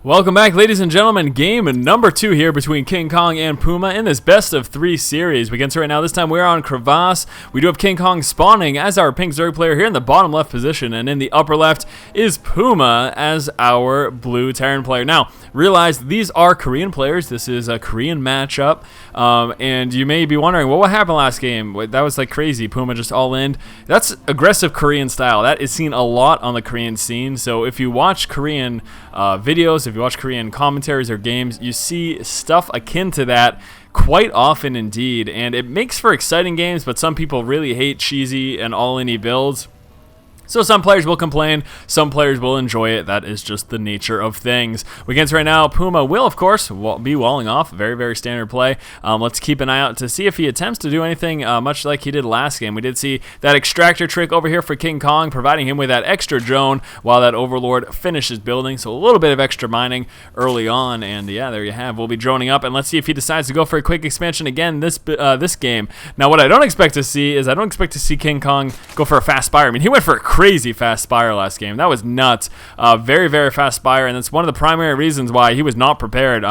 Welcome back, ladies and gentlemen. Game number 2 here between KingKong and PuMa in this best of 3 series. We can see right now, this time we're on Crevasse. We do have KingKong spawning as our pink Zerg player here in the bottom left position, and in the upper left is PuMa as our blue Terran player. Now, realize these are Korean players. This is a Korean matchup, and you may be wondering, well, what happened last game? That was like crazy. PuMa just all in. That's aggressive Korean style. That is seen a lot on the Korean scene. So if you watch Korean videos, if you watch Korean commentaries or games, you see stuff akin to that quite often indeed, and it makes for exciting games, but some people really hate cheesy and all-in-y builds. So some players will complain, some players will enjoy it. That is just the nature of things. We can see right now, PuMa will, of course, be walling off. Very, very standard play. Let's keep an eye out to see if he attempts to do anything much like he did last game. We did see that extractor trick over here for KingKong, providing him with that extra drone while that Overlord finishes building. So a little bit of extra mining early on, and yeah, there you have. We'll be droning up, and let's see if he decides to go for a quick expansion again this game. Now, what I don't expect to see is KingKong go for a fast spire. I mean, he went for a crazy fast spire last game. That was nuts. Very, very fast spire, and that's one of the primary reasons why he was not prepared.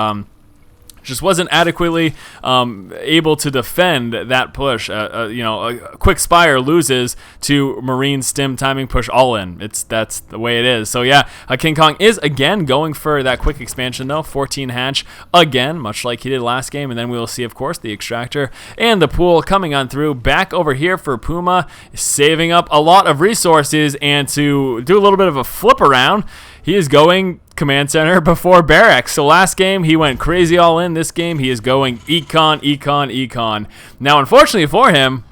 Just wasn't adequately able to defend that push. A quick spire loses to marine stim timing push all in. That's the way it is. So yeah, KingKong is again going for that quick expansion though. 14 hatch again, much like he did last game, and then we will see, of course, the extractor and the pool coming on through. Back over here for PuMa, saving up a lot of resources, and to do a little bit of a flip around, he is going command center before barracks. So last game he went crazy all in. This game he is going econ. Now, unfortunately for him,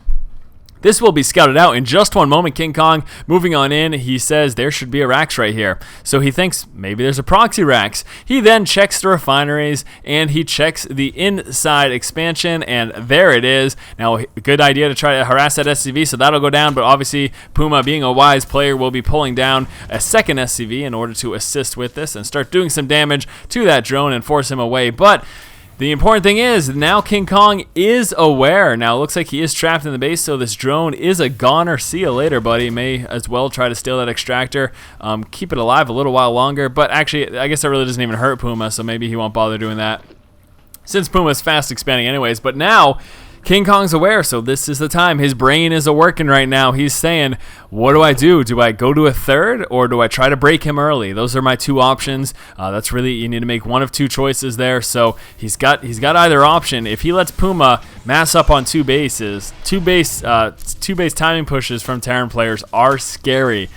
this will be scouted out in just one moment. KingKong moving on in, he says there should be a Rax right here. So he thinks maybe there's a proxy Rax. He then checks the refineries, and he checks the inside expansion, and there it is. Now, good idea to try to harass that SCV, so that'll go down, but obviously PuMa, being a wise player, will be pulling down a second SCV in order to assist with this and start doing some damage to that drone and force him away. But the important thing is, now KingKong is aware. Now, it looks like he is trapped in the base, so this drone is a goner. See you later, buddy. May as well try to steal that extractor. Keep it alive a little while longer, but actually, I guess that really doesn't even hurt PuMa, so maybe he won't bother doing that, since PuMa's fast expanding anyways. But now, KingKong's aware, so this is the time. His brain is a-working right now. He's saying, what do I do? Do I go to a third, or do I try to break him early? Those are my two options. That's really, you need to make one of two choices there. So he's got either option. If he lets PuMa mass up on two base timing pushes from Terran players are scary.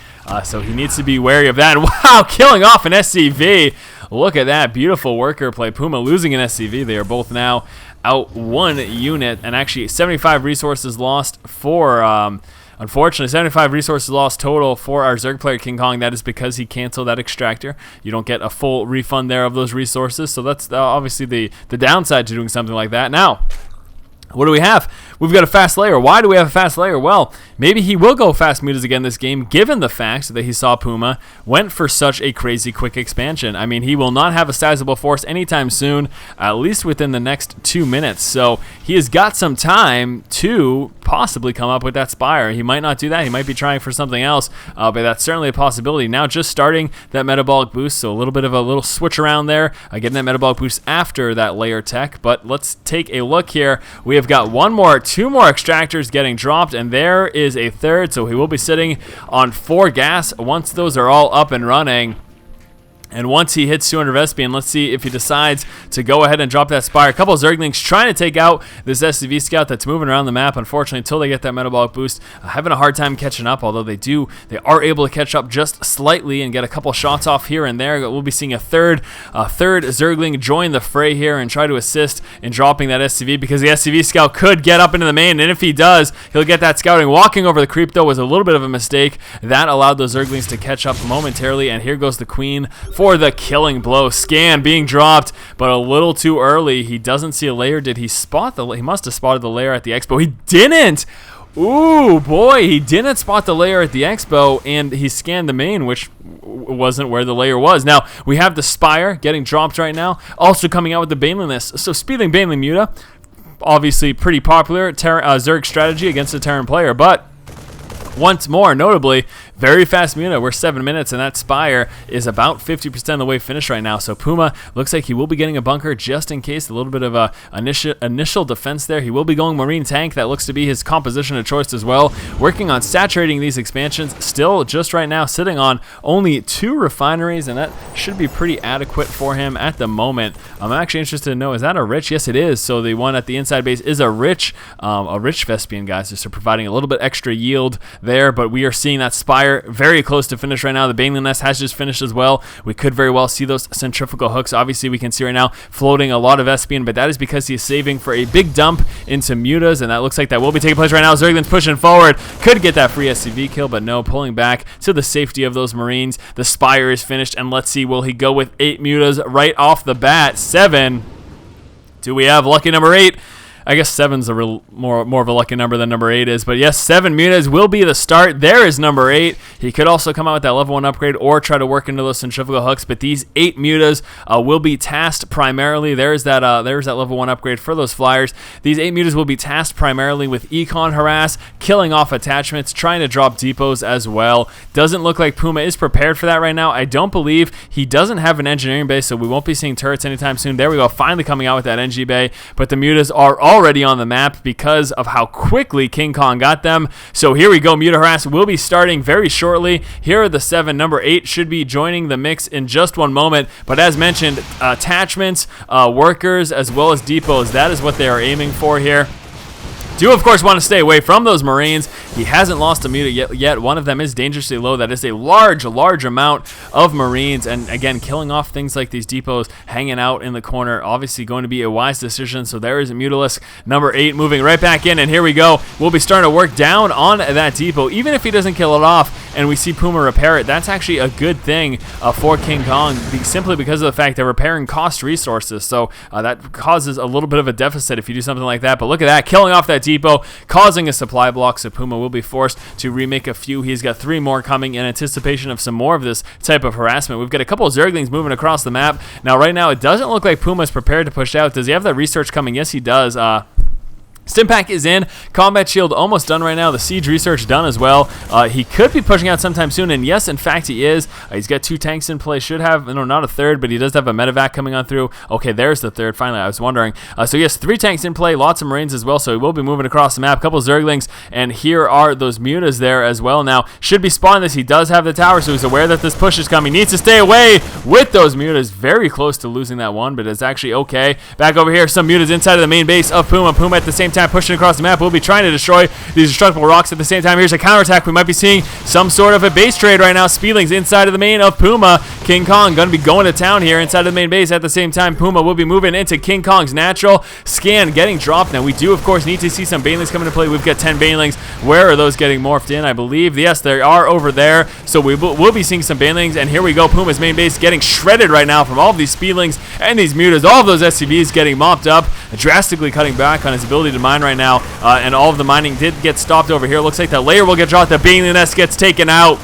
So he needs to be wary of that. Wow, killing off an SCV. Look at that beautiful worker play. PuMa losing an SCV. They are both now out one unit, and actually 75 resources lost for unfortunately 75 resources lost total for our Zerg player KingKong. That is because he canceled that extractor. You don't get a full refund there of those resources, so that's obviously the downside to doing something like that. Now, what do we have? We've got a fast layer. Why do we have a fast layer? Well, maybe he will go fast meters again this game, given the fact that he saw PuMa went for such a crazy quick expansion. I mean, he will not have a sizable force anytime soon, at least within the next 2 minutes. So he has got some time to possibly come up with that spire. He might not do that. He might be trying for something else, but that's certainly a possibility. Now, just starting that metabolic boost, so a little switch around there, getting that metabolic boost after that layer tech. But let's take a look here. We have got two more extractors getting dropped, and there is a third, so he will be sitting on 4 gas once those are all up and running. And once he hits 200 Vespian, let's see if he decides to go ahead and drop that spire. A couple of Zerglings trying to take out this SCV scout that's moving around the map, unfortunately, until they get that metabolic boost. Having a hard time catching up, although they are able to catch up just slightly and get a couple shots off here and there. We'll be seeing a third Zergling join the fray here and try to assist in dropping that SCV, because the SCV scout could get up into the main, and if he does, he'll get that scouting. Walking over the creep, though, was a little bit of a mistake. That allowed those Zerglings to catch up momentarily, and here goes the Queen for the killing blow. Scan being dropped, but a little too early. He doesn't see a layer. Did he spot he must have spotted the layer at the expo. He didn't. Ooh, boy, he didn't spot the layer at the expo, and he scanned the main, which wasn't where the layer was. Now, we have the Spire getting dropped right now, also coming out with the Baneliness. So, Speedling Banelin Muta, obviously pretty popular Zerg strategy against a Terran player, but Once more, notably, very fast Muta. We're 7 minutes, and that Spire is about 50% of the way finished right now. So PuMa looks like he will be getting a bunker just in case. A little bit of a initial defense there. He will be going Marine Tank. That looks to be his composition of choice as well. Working on saturating these expansions. Still, just right now, sitting on only 2 refineries, and that should be pretty adequate for him at the moment. I'm actually interested to know, is that a rich? Yes, it is. So the one at the inside base is a rich Vespian, guys, just providing a little bit extra yield there, but we are seeing that Spire very close to finish right now. The Baneling Nest has just finished as well. We could very well see those centrifugal hooks. Obviously, we can see right now floating a lot of Vespian, but that is because he's saving for a big dump into Mutas, and that looks like that will be taking place right now. Zergling's pushing forward. Could get that free SCV kill, but no, pulling back to the safety of those Marines. The Spire is finished, and let's see, will he go with 8 Mutas right off the bat? 7. Do we have lucky number 8? I guess 7's a more of a lucky number than number 8 is. But yes, 7 Mutas will be the start. There is number 8. He could also come out with that level 1 upgrade or try to work into those centrifugal hooks. But these 8 Mutas will be tasked primarily. There's that level 1 upgrade for those flyers. These 8 Mutas will be tasked primarily with econ harass, killing off attachments, trying to drop depots as well. Doesn't look like PuMa is prepared for that right now. I don't believe he doesn't have an engineering base, so we won't be seeing turrets anytime soon. There we go, finally coming out with that NG bay. But the Mutas are already on the map because of how quickly KingKong got them. So here we go. Muta Harass will be starting very shortly. Here are the 7. Number 8 should be joining the mix in just one moment. But as mentioned, attachments, workers, as well as depots, that is what they are aiming for here. Do, of course, want to stay away from those Marines. He hasn't lost a Muta yet. One of them is dangerously low. That is a large amount of Marines. And again, killing off things like these depots hanging out in the corner, obviously going to be a wise decision. So there is a Mutalisk number 8 moving right back in. And here we go. We'll be starting to work down on that depot. Even if he doesn't kill it off and we see PuMa repair it, that's actually a good thing for KingKong, simply because of the fact they're repairing cost resources. So that causes a little bit of a deficit if you do something like that. But look at that, killing off that depot, causing a supply block, so PuMa will be forced to remake a few. He's got 3 more coming in anticipation of some more of this type of harassment. We've got a couple of Zerglings moving across the map. Now, right now, it doesn't look like PuMa's prepared to push out. Does he have that research coming? Yes, he does. Stimpack is in. Combat Shield almost done right now. The Siege research done as well. He could be pushing out sometime soon, and yes, in fact, he is. He's got 2 tanks in play. Should have, no, not a third, but he does have a medevac coming on through. Okay, there's the third. Finally, I was wondering. So yes, 3 tanks in play. Lots of Marines as well, so he will be moving across the map. A couple of Zerglings, and here are those Mutas there as well. Now, should be spawning this. He does have the tower, so he's aware that this push is coming. Needs to stay away with those Mutas. Very close to losing that one, but it's actually okay. Back over here, some Mutas inside of the main base of PuMa. PuMa at the same time pushing across the map. We'll be trying to destroy these destructible rocks at the same time. Here's a counterattack. We might be seeing some sort of a base trade right now. Speedlings inside of the main of PuMa. KingKong going to be going to town here inside of the main base. At the same time, PuMa will be moving into KingKong's natural. Scan getting dropped. Now, we do, of course, need to see some Banelings come into play. We've got 10 Banelings. Where are those getting morphed in? I believe, yes, they are over there. So we'll be seeing some Banelings. And here we go. PuMa's main base getting shredded right now from all of these Speedlings and these Mutas. All of those SCVs getting mopped up, drastically cutting back on his ability to mine right now. And all of the mining did get stopped over here. Looks like that layer will get dropped. The Baneling Nest gets taken out.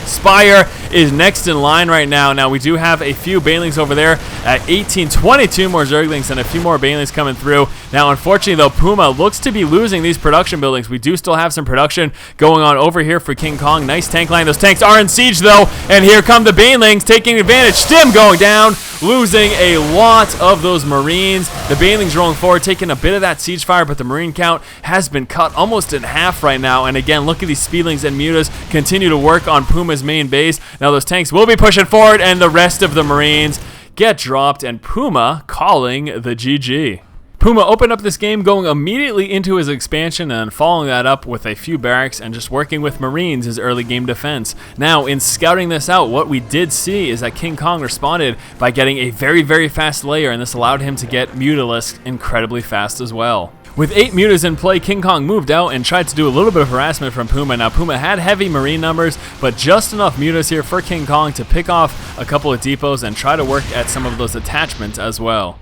Spire is next in line right now. Now, we do have a few Banelings over there at 18, 22 more Zerglings and a few more Banelings coming through. Now, unfortunately, though, PuMa looks to be losing these production buildings. We do still have some production going on over here for KingKong. Nice tank line. Those tanks are in siege, though, and here come the Banelings taking advantage. Stim going down, losing a lot of those Marines. The Banelings rolling forward, taking a bit of that siege fire, but the Marine count has been cut almost in half right now. And again, look at these Speedlings and Mutas continue to work on PuMa's main base. Now, those tanks will be pushing forward, and the rest of the Marines get dropped, and PuMa calling the GG. PuMa opened up this game going immediately into his expansion and following that up with a few barracks and just working with Marines as early game defense. Now, in scouting this out, what we did see is that KingKong responded by getting a very fast layer, and this allowed him to get Mutalisk incredibly fast as well. With 8 Mutas in play, KingKong moved out and tried to do a little bit of harassment from PuMa. Now, PuMa had heavy Marine numbers, but just enough Mutas here for KingKong to pick off a couple of depots and try to work at some of those attachments as well.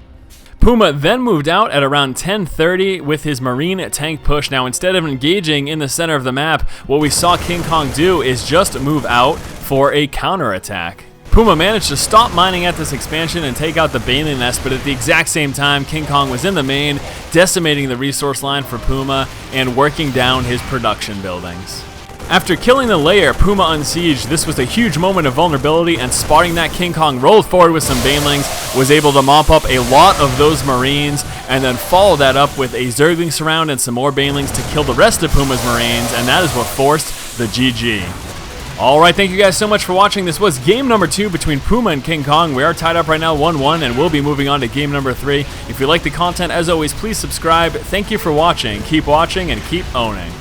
PuMa then moved out at around 10:30 with his Marine tank push. Now, instead of engaging in the center of the map, what we saw KingKong do is just move out for a counterattack. PuMa managed to stop mining at this expansion and take out the Baneling Nest, but at the exact same time, KingKong was in the main, decimating the resource line for PuMa and working down his production buildings. After killing the lair, PuMa unsieged. This was a huge moment of vulnerability, and spotting that, KingKong rolled forward with some banelings, was able to mop up a lot of those marines, and then follow that up with a Zergling surround and some more banelings to kill the rest of PuMa's marines, and that is what forced the GG. Alright, thank you guys so much for watching. This was game number 2 between PuMa and KingKong. We are tied up right now 1-1, and we'll be moving on to game number 3. If you like the content, as always, please subscribe. Thank you for watching. Keep watching and keep owning.